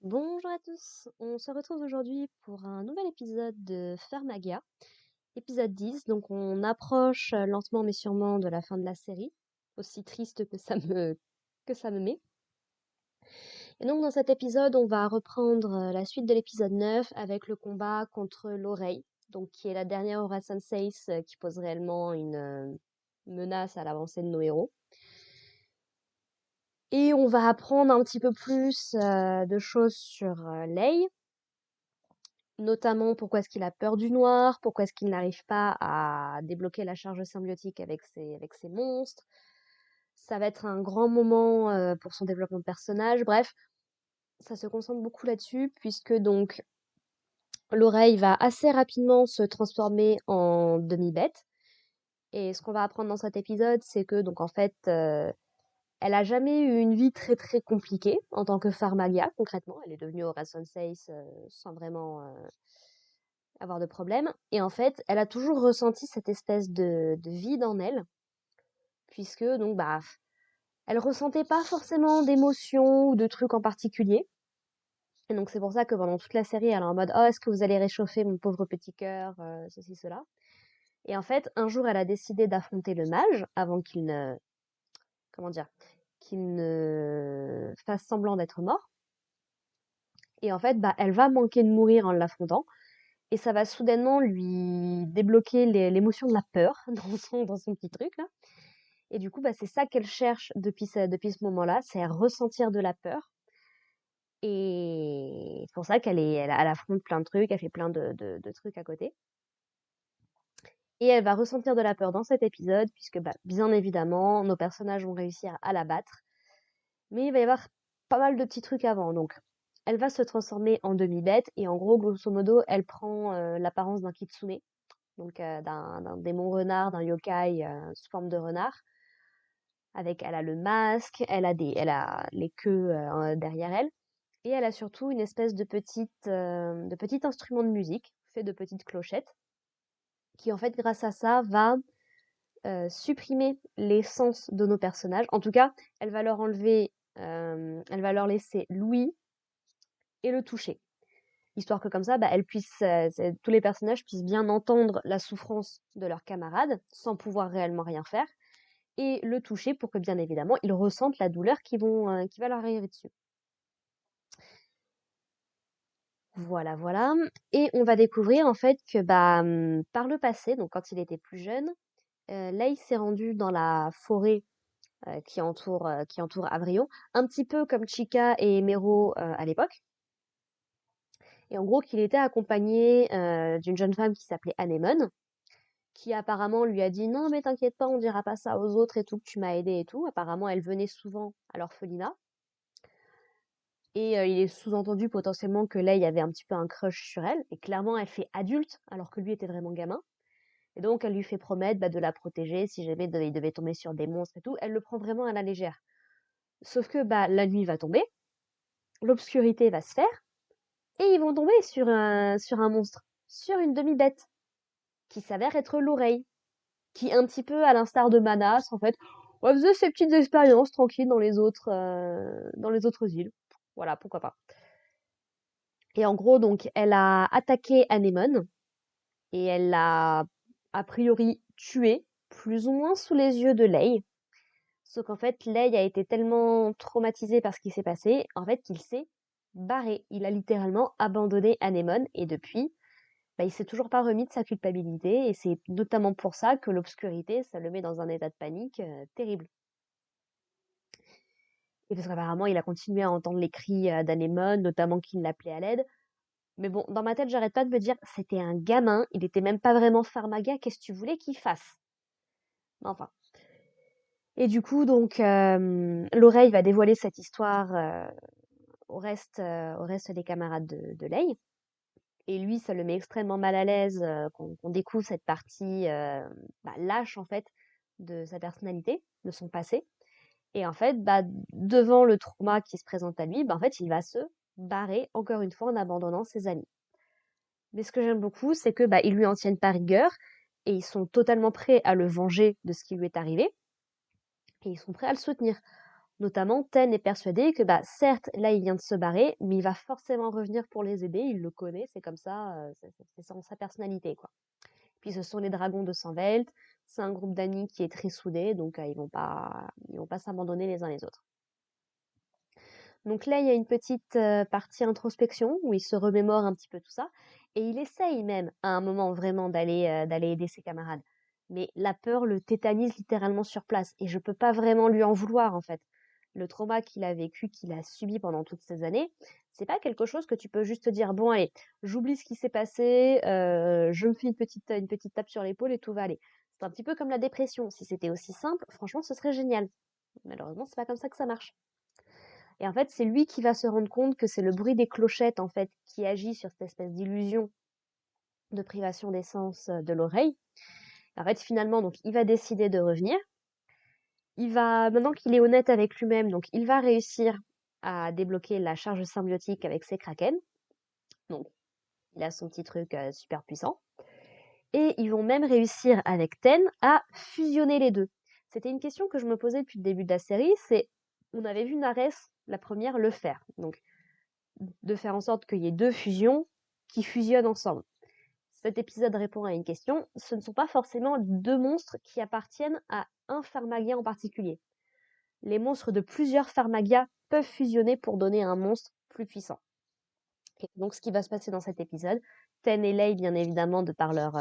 Bonjour à tous, on se retrouve aujourd'hui pour un nouvel épisode de Pharmagia, épisode 10. Donc on approche lentement mais sûrement de la fin de la série, aussi triste que ça me met. Et donc dans cet épisode, on va reprendre la suite de l'épisode 9 avec le combat contre l'oreille, donc qui est la dernière Aura Sensei qui pose réellement une menace à l'avancée de nos héros. Et on va apprendre un petit peu plus de choses sur Lei, notamment pourquoi est-ce qu'il a peur du noir, pourquoi est-ce qu'il n'arrive pas à débloquer la charge symbiotique avec ses monstres. Ça va être un grand moment pour son développement de personnage. Bref, ça se concentre beaucoup là-dessus, puisque donc l'oreille va assez rapidement se transformer en demi-bête. Et ce qu'on va apprendre dans cet épisode, c'est que donc en fait, elle a jamais eu une vie très très compliquée en tant que Pharmalia, concrètement. Elle est devenue Aura Sensei sans vraiment avoir de problème. Et en fait, elle a toujours ressenti cette espèce de vide en elle, puisque donc bah elle ressentait pas forcément d'émotions ou de trucs en particulier. Et donc c'est pour ça que pendant toute la série, elle est en mode oh est-ce que vous allez réchauffer mon pauvre petit cœur, ceci cela. Et en fait, un jour, elle a décidé d'affronter le mage avant qu'il ne comment dire qu'il ne fasse semblant d'être mort. Et en fait, bah elle va manquer de mourir en l'affrontant. Et ça va soudainement lui débloquer l'émotion de la peur dans son petit truc là. Et du coup, bah, c'est ça qu'elle cherche depuis ce moment-là, c'est à ressentir de la peur. Et c'est pour ça elle affronte plein de trucs, elle fait plein de trucs à côté. Et elle va ressentir de la peur dans cet épisode, puisque bah, bien évidemment, nos personnages vont réussir à la battre. Mais il va y avoir pas mal de petits trucs avant. Donc, elle va se transformer en demi-bête, et en gros, grosso modo, elle prend l'apparence d'un kitsune, donc d'un démon renard, d'un yokai sous forme de renard. Elle a le masque, elle a les queues derrière elle, et elle a surtout une espèce de petit instrument de musique fait de petites clochettes, qui en fait, grâce à ça, va supprimer les sens de nos personnages. En tout cas, elle va leur laisser l'ouïe et le toucher, histoire que comme ça, bah, tous les personnages puissent bien entendre la souffrance de leurs camarades sans pouvoir réellement rien faire, et le toucher pour que bien évidemment ils ressentent la douleur qui va leur arriver dessus. Voilà, voilà. Et on va découvrir en fait que bah, par le passé, donc quand il était plus jeune, là il s'est rendu dans la forêt qui entoure Avrio, un petit peu comme Chica et Mero à l'époque. Et en gros qu'il était accompagné d'une jeune femme qui s'appelait Anemone, qui apparemment lui a dit non mais t'inquiète pas, on dira pas ça aux autres et tout, que tu m'as aidé et tout. Apparemment elle venait souvent à l'orphelinat. Et il est sous-entendu potentiellement que Lei avait un petit peu un crush sur elle, et clairement elle fait adulte alors que lui était vraiment gamin. Et donc elle lui fait promettre bah, de la protéger si jamais il devait tomber sur des monstres et tout. Elle le prend vraiment à la légère. Sauf que bah, la nuit va tomber, l'obscurité va se faire, et ils vont tomber sur un monstre, sur une demi-bête, qui s'avère être l'oreille, qui un petit peu à l'instar de Manas, en fait, ouais, faisait ses petites expériences tranquilles dans les autres îles. Voilà, pourquoi pas. Et en gros, donc, elle a attaqué Anémone et elle l'a a priori tuée, plus ou moins sous les yeux de Lei. Sauf qu'en fait, Lei a été tellement traumatisé par ce qui s'est passé, en fait, qu'il s'est barré. Il a littéralement abandonné Anémone et depuis, bah, il s'est toujours pas remis de sa culpabilité et c'est notamment pour ça que l'obscurité, ça le met dans un état de panique terrible. Et parce qu'apparemment, il a continué à entendre les cris d'Anémone, notamment qu'il l'appelait à l'aide. Mais bon, dans ma tête, j'arrête pas de me dire, c'était un gamin, il était même pas vraiment Pharmaga, qu'est-ce que tu voulais qu'il fasse? Enfin. Et du coup, donc, l'oreille va dévoiler cette histoire au reste des camarades de Lei. Et lui, ça le met extrêmement mal à l'aise qu'on découvre cette partie bah, lâche, en fait, de sa personnalité, de son passé. Et en fait, bah, devant le trauma qui se présente à lui, bah, en fait, il va se barrer, encore une fois, en abandonnant ses amis. Mais ce que j'aime beaucoup, c'est que bah, ils lui en tiennent pas rigueur et ils sont totalement prêts à le venger de ce qui lui est arrivé et ils sont prêts à le soutenir. Notamment, Ten est persuadé que, bah, certes, là, il vient de se barrer, mais il va forcément revenir pour les aider. Il le connaît, c'est comme ça, c'est sa personnalité, quoi. Puis ce sont les dragons de Sanveld. C'est un groupe d'amis qui est très soudé, donc ils vont pas s'abandonner les uns les autres. Donc là, il y a une petite partie introspection où il se remémore un petit peu tout ça, et il essaye même à un moment vraiment d'aller aider ses camarades. Mais la peur le tétanise littéralement sur place, et je peux pas vraiment lui en vouloir en fait. Le trauma qu'il a vécu, qu'il a subi pendant toutes ces années, c'est pas quelque chose que tu peux juste dire bon allez, j'oublie ce qui s'est passé, je me fais une petite tape sur l'épaule et tout va aller. C'est un petit peu comme la dépression. Si c'était aussi simple, franchement, ce serait génial. Malheureusement, c'est pas comme ça que ça marche. Et en fait, c'est lui qui va se rendre compte que c'est le bruit des clochettes, en fait, qui agit sur cette espèce d'illusion de privation d'essence de l'oreille. En fait, finalement, donc, il va décider de revenir. Maintenant qu'il est honnête avec lui-même, donc, il va réussir à débloquer la charge symbiotique avec ses kraken. Donc, il a son petit truc super puissant. Et ils vont même réussir avec Ten à fusionner les deux. C'était une question que je me posais depuis le début de la série, on avait vu Nares, la première, le faire. Donc, de faire en sorte qu'il y ait deux fusions qui fusionnent ensemble. Cet épisode répond à une question. Ce ne sont pas forcément deux monstres qui appartiennent à un Pharmagia en particulier. Les monstres de plusieurs Pharmagia peuvent fusionner pour donner un monstre plus puissant. Et donc, ce qui va se passer dans cet épisode, Ten et Lei, bien évidemment, de par leur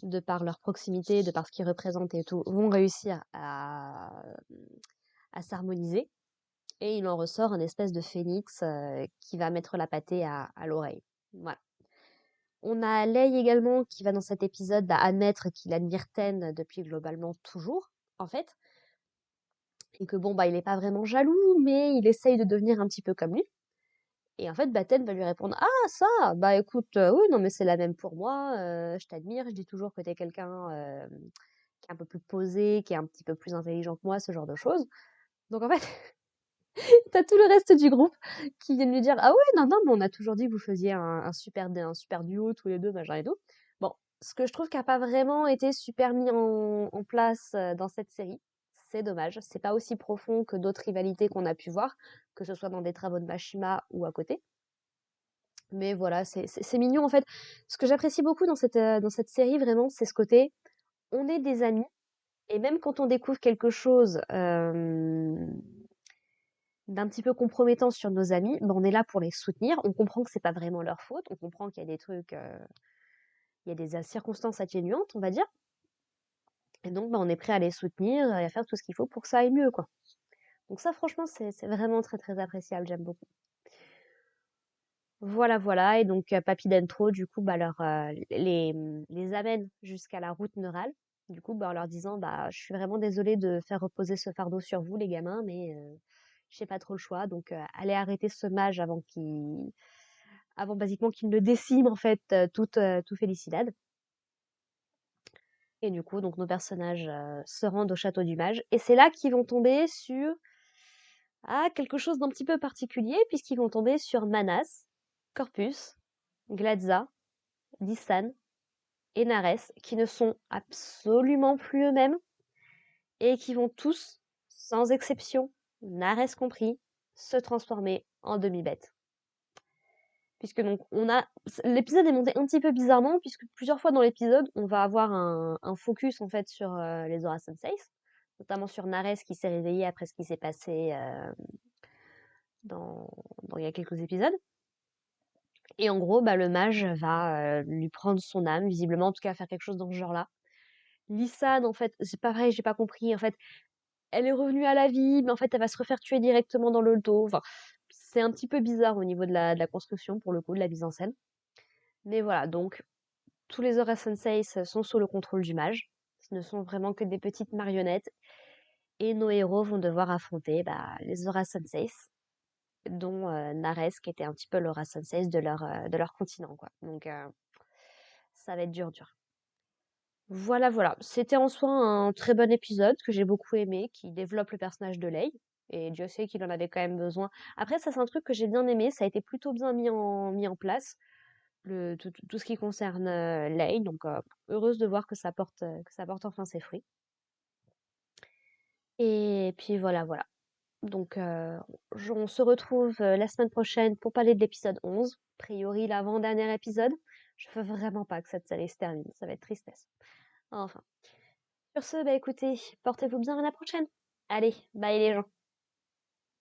de par leur proximité, de par ce qu'ils représentent et tout, vont réussir à s'harmoniser. Et il en ressort un espèce de phénix qui va mettre la pâtée à l'oreille. Voilà. On a Lei également qui va dans cet épisode admettre qu'il admire Ten depuis globalement toujours, en fait. Et que bon, bah, il est pas vraiment jaloux, mais il essaye de devenir un petit peu comme lui. Et en fait, bah, Ten va lui répondre: Ah, ça, bah écoute, oui, non, mais c'est la même pour moi, je t'admire, je dis toujours que t'es quelqu'un qui est un peu plus posé, qui est un petit peu plus intelligent que moi, ce genre de choses. Donc en fait, t'as tout le reste du groupe qui viennent lui dire: Ah ouais, non, non, mais on a toujours dit que vous faisiez un super duo tous les deux, machin et tout. Bon, ce que je trouve qui a pas vraiment été super mis en place dans cette série, c'est dommage. C'est pas aussi profond que d'autres rivalités qu'on a pu voir, que ce soit dans des travaux de Mashima ou à côté. Mais voilà, c'est mignon en fait. Ce que j'apprécie beaucoup dans cette série, vraiment, c'est ce côté, on est des amis, et même quand on découvre quelque chose d'un petit peu compromettant sur nos amis, ben, on est là pour les soutenir. On comprend que c'est pas vraiment leur faute. On comprend qu'il y a des trucs, il y a des circonstances atténuantes, on va dire. Et donc, ben, on est prêt à les soutenir et à faire tout ce qu'il faut pour que ça aille mieux, quoi. Donc ça, franchement, c'est vraiment très très appréciable. J'aime beaucoup. Voilà, voilà. Et donc, Papy Dentro, du coup, bah, les amène jusqu'à la route neurale. Du coup, bah, en leur disant, bah, je suis vraiment désolée de faire reposer ce fardeau sur vous, les gamins, mais j'ai pas trop le choix. Donc, allez arrêter ce mage avant basiquement qu'il ne décime, en fait, tout Félicidade. Et du coup, donc, nos personnages se rendent au château du mage. Et c'est là qu'ils vont tomber sur quelque chose d'un petit peu particulier, puisqu'ils vont tomber sur Manas, Corpus, Gladza, Dissan et Nares, qui ne sont absolument plus eux-mêmes et qui vont tous, sans exception, Nares compris, se transformer en demi-bête. Puisque donc l'épisode est monté un petit peu bizarrement, puisque plusieurs fois dans l'épisode, on va avoir un focus en fait sur les Aura Senseis, notamment sur Nares qui s'est réveillé après ce qui s'est passé dans il y a quelques épisodes. Et en gros, bah, le mage va lui prendre son âme, visiblement, en tout cas faire quelque chose dans ce genre-là. Lisanne, en fait, c'est pareil, j'ai pas compris. En fait, elle est revenue à la vie, mais en fait, elle va se refaire tuer directement dans le dos. Enfin, c'est un petit peu bizarre au niveau de la construction, pour le coup, de la mise en scène. Mais voilà, donc, tous les Aura Senseis sont sous le contrôle du mage. Ce ne sont vraiment que des petites marionnettes. Et nos héros vont devoir affronter les Aura Senseis, dont Nares, qui était un petit peu l'Aura Senseis de leur continent, quoi. Donc, ça va être dur, dur. Voilà, voilà. C'était en soi un très bon épisode que j'ai beaucoup aimé, qui développe le personnage de Lei. Et Dieu sait qu'il en avait quand même besoin. Après, ça, c'est un truc que j'ai bien aimé. Ça a été plutôt bien mis en place, tout ce qui concerne Lei. Donc, heureuse de voir que ça porte enfin ses fruits. Et puis voilà, voilà. Donc, on se retrouve la semaine prochaine pour parler de l'épisode 11. A priori, l'avant-dernier épisode. Je veux vraiment pas que cette série se termine. Ça va être tristesse. Enfin. Sur ce, bah écoutez, portez-vous bien à la prochaine. Allez, bye les gens.